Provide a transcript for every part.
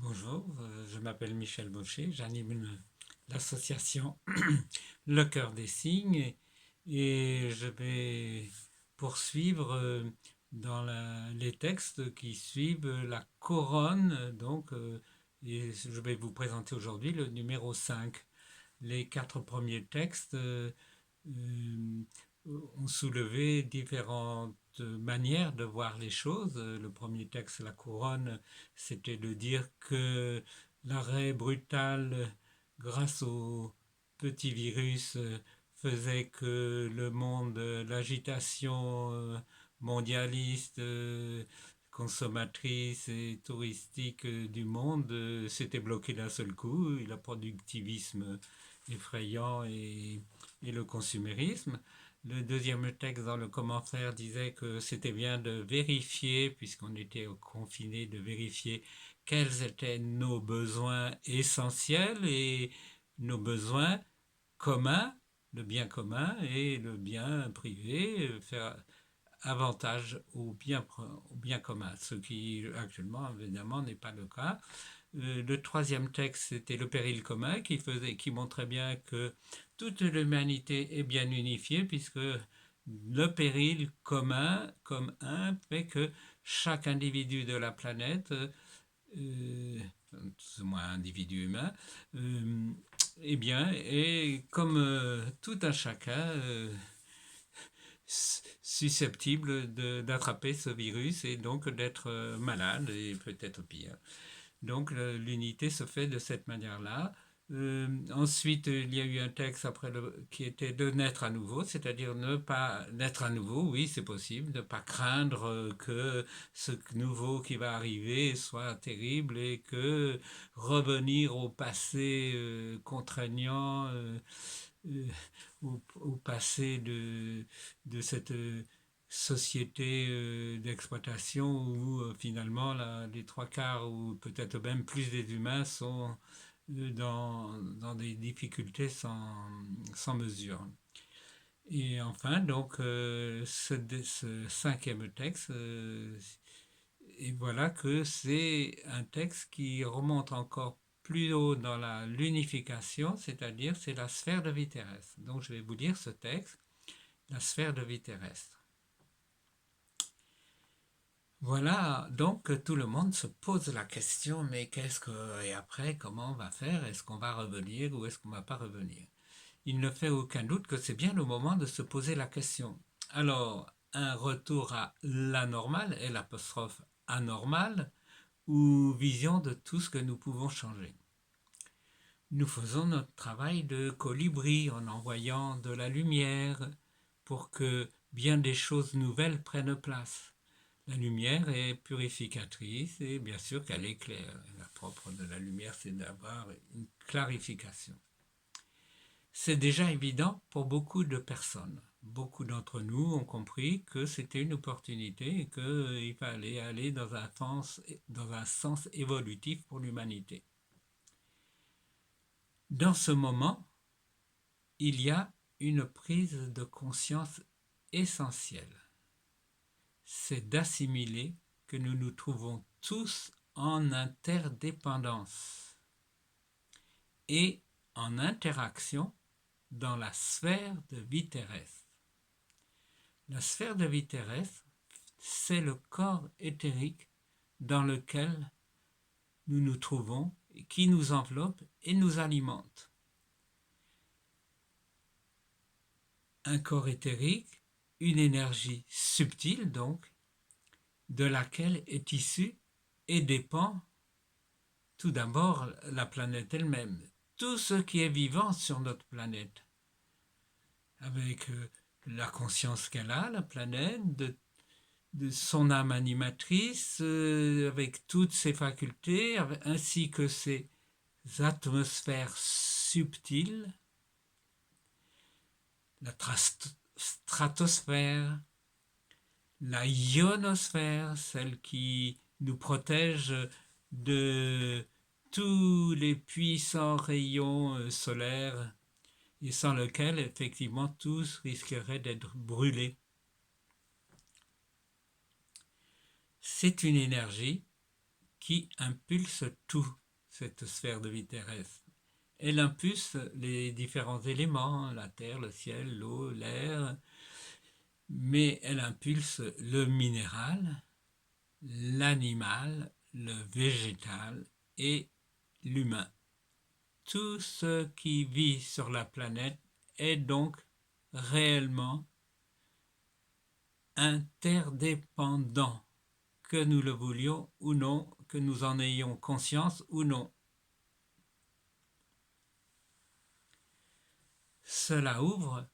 Bonjour, je m'appelle Michel Baucher, j'anime l'association Le Cœur des Signes et je vais poursuivre les textes qui suivent la couronne. Et je vais vous présenter aujourd'hui le numéro 5. Les quatre premiers textes euh, ont soulevé différentes manières de voir les choses. Le premier texte, la couronne, c'était de dire que l'arrêt brutal grâce au petit virus faisait que le monde, l'agitation mondialiste, consommatrice et touristique du monde s'était bloqué d'un seul coup. Le productivisme effrayant et le consumérisme. Le deuxième texte dans le commentaire disait que c'était bien de vérifier, puisqu'on était confiné, de vérifier quels étaient nos besoins essentiels et nos besoins communs, le bien commun et le bien privé, faire avantage au bien commun, ce qui actuellement évidemment n'est pas le cas. Le troisième texte, c'était le péril commun qui montrait bien que toute l'humanité est bien unifiée puisque le péril commun, comme un, fait que chaque individu de la planète, plus ou moins individu humain, euh, eh bien, est comme tout un chacun susceptible d'attraper ce virus et donc d'être malade et peut-être pire. Donc l'unité se fait de cette manière-là. Ensuite, il y a eu un texte qui était de naître à nouveau, c'est-à-dire ne pas naître à nouveau, oui, c'est possible, ne pas craindre que ce nouveau qui va arriver soit terrible et que revenir au passé contraignant, euh, au passé de cette société d'exploitation où finalement les trois quarts ou peut-être même plus des humains sont dans des difficultés sans mesure. Et enfin, donc, ce cinquième texte, et voilà que c'est un texte qui remonte encore plus haut dans l'unification, c'est-à-dire c'est la sphère de vie terrestre. Donc je vais vous lire ce texte, la sphère de vie terrestre. Voilà, donc tout le monde se pose la question, mais et après, comment on va faire? Est-ce qu'on va revenir ou est-ce qu'on ne va pas revenir? Il ne fait aucun doute que c'est bien le moment de se poser la question. Alors, un retour à l'anormal, et l'apostrophe anormal, ou vision de tout ce que nous pouvons changer. Nous faisons notre travail de colibri en envoyant de la lumière pour que bien des choses nouvelles prennent place. La lumière est purificatrice et bien sûr qu'elle éclaire. La propre de la lumière, c'est d'avoir une clarification. C'est déjà évident pour beaucoup de personnes. Beaucoup d'entre nous ont compris que c'était une opportunité et qu'il fallait aller dans un sens évolutif pour l'humanité. Dans ce moment, il y a une prise de conscience essentielle. C'est d'assimiler que nous nous trouvons tous en interdépendance et en interaction dans la sphère de vie terrestre. La sphère de vie terrestre, c'est le corps éthérique dans lequel nous nous trouvons, qui nous enveloppe et nous alimente. Un corps éthérique, une énergie subtile donc, de laquelle est issue et dépend tout d'abord la planète elle-même, tout ce qui est vivant sur notre planète, avec la conscience qu'elle a, la planète, de son âme animatrice, avec toutes ses facultés, ainsi que ses atmosphères subtiles, la stratosphère, la ionosphère, celle qui nous protège de tous les puissants rayons solaires et sans lequel effectivement tous risqueraient d'être brûlés. C'est une énergie qui impulse tout, cette sphère de vie terrestre. Elle impulse les différents éléments, la terre, le ciel, l'eau, l'air, mais elle impulse le minéral, l'animal, le végétal et l'humain. Tout ce qui vit sur la planète est donc réellement interdépendant, que nous le voulions ou non, que nous en ayons conscience ou non. Cela ouvre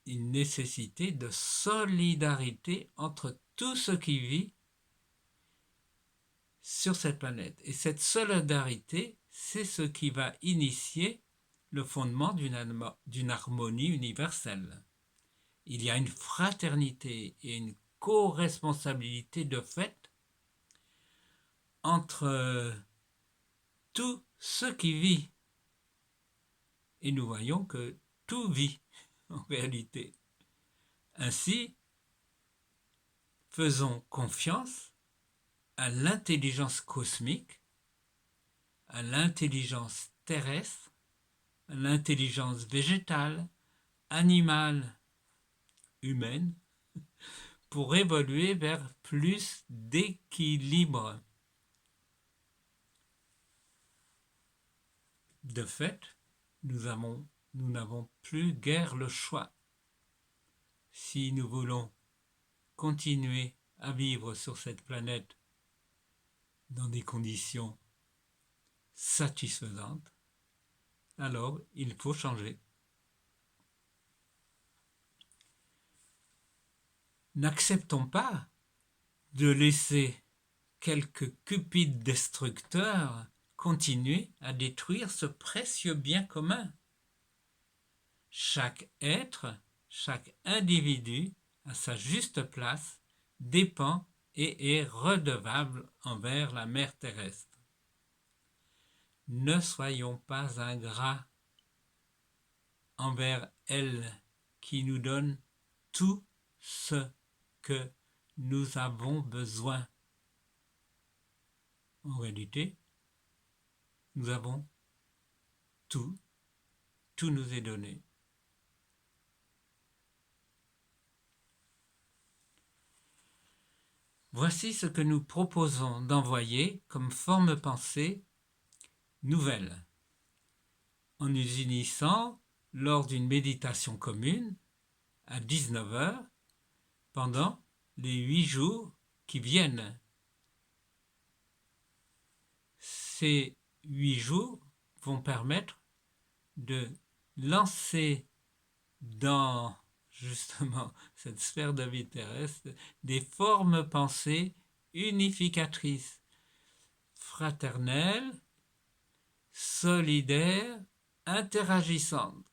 une nécessité de solidarité entre tout ce qui vit sur cette planète. Et cette solidarité, c'est ce qui va initier le fondement d'une harmonie universelle. Il y a une fraternité et une co-responsabilité de fait entre tout ce qui vit. Et nous voyons que tout vit en réalité. Ainsi, faisons confiance à l'intelligence cosmique, à l'intelligence terrestre, à l'intelligence végétale, animale, humaine, pour évoluer vers plus d'équilibre. De fait, nous n'avons plus guère le choix. Si nous voulons continuer à vivre sur cette planète dans des conditions satisfaisantes, alors il faut changer. N'acceptons pas de laisser quelques cupides destructeurs continuer à détruire ce précieux bien commun. Chaque être, chaque individu, à sa juste place, dépend et est redevable envers la mère terrestre. Ne soyons pas ingrats envers elle qui nous donne tout ce que nous avons besoin. En réalité, nous avons tout nous est donné. Voici ce que nous proposons d'envoyer comme forme pensée nouvelle, en nous unissant lors d'une méditation commune à 19h pendant les 8 jours qui viennent. Ces 8 jours vont permettre de lancer dans justement cette sphère de vie terrestre des formes pensées unificatrices, fraternelles, solidaires, interagissantes.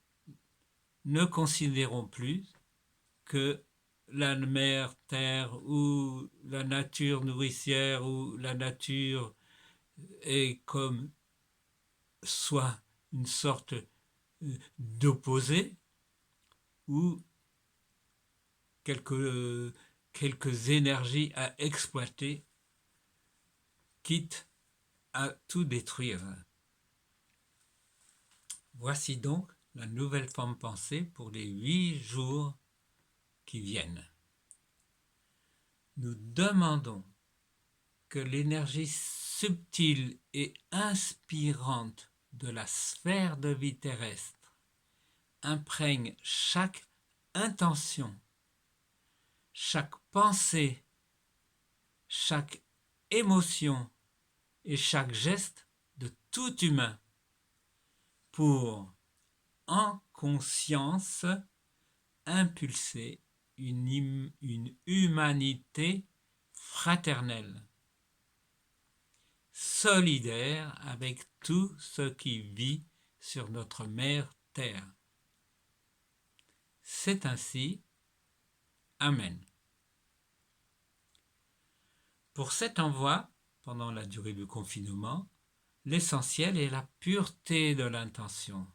Ne considérons plus que la mère terre ou la nature nourricière ou la nature est comme soit une sorte d'opposé ou quelques énergies à exploiter, quitte à tout détruire. Voici donc la nouvelle forme pensée pour les 8 jours qui viennent. Nous demandons que l'énergie subtile et inspirante de la sphère de vie terrestre imprègne chaque intention, chaque pensée, chaque émotion et chaque geste de tout humain pour, en conscience, impulser une humanité fraternelle, solidaire avec tout ce qui vit sur notre mère Terre. C'est ainsi. Amen. Pour cet envoi, pendant la durée du confinement, l'essentiel est la pureté de l'intention,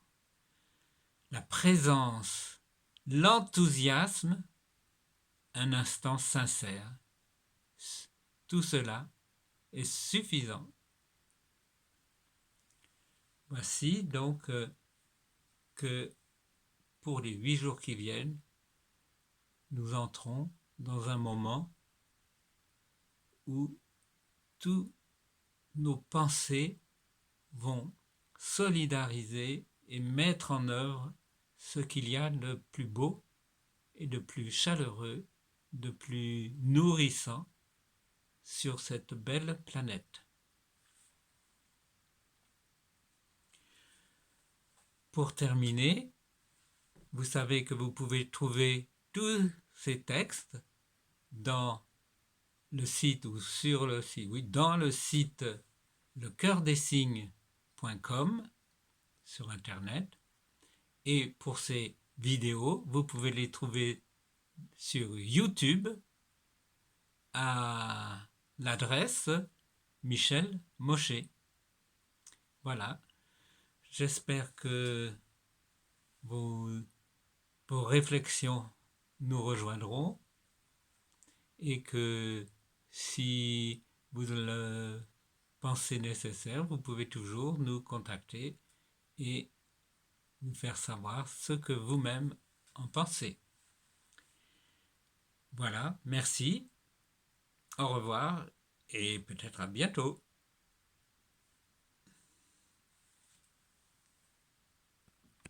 la présence, l'enthousiasme, un instant sincère. Tout cela est suffisant. Voici donc que pour les 8 jours qui viennent, nous entrons dans un moment où tous nos pensées vont solidariser et mettre en œuvre ce qu'il y a de plus beau et de plus chaleureux, de plus nourrissant sur cette belle planète. Pour terminer, vous savez que vous pouvez trouver tous ces textes dans le site ou sur le site, oui, dans le site lecoeurdessignes.com sur Internet. Et pour ces vidéos, vous pouvez les trouver sur YouTube à l'adresse Michel Mochet. Voilà, j'espère que vos réflexions nous rejoindront et que si vous le pensez nécessaire, vous pouvez toujours nous contacter et nous faire savoir ce que vous-même en pensez. Voilà, merci, au revoir et peut-être à bientôt.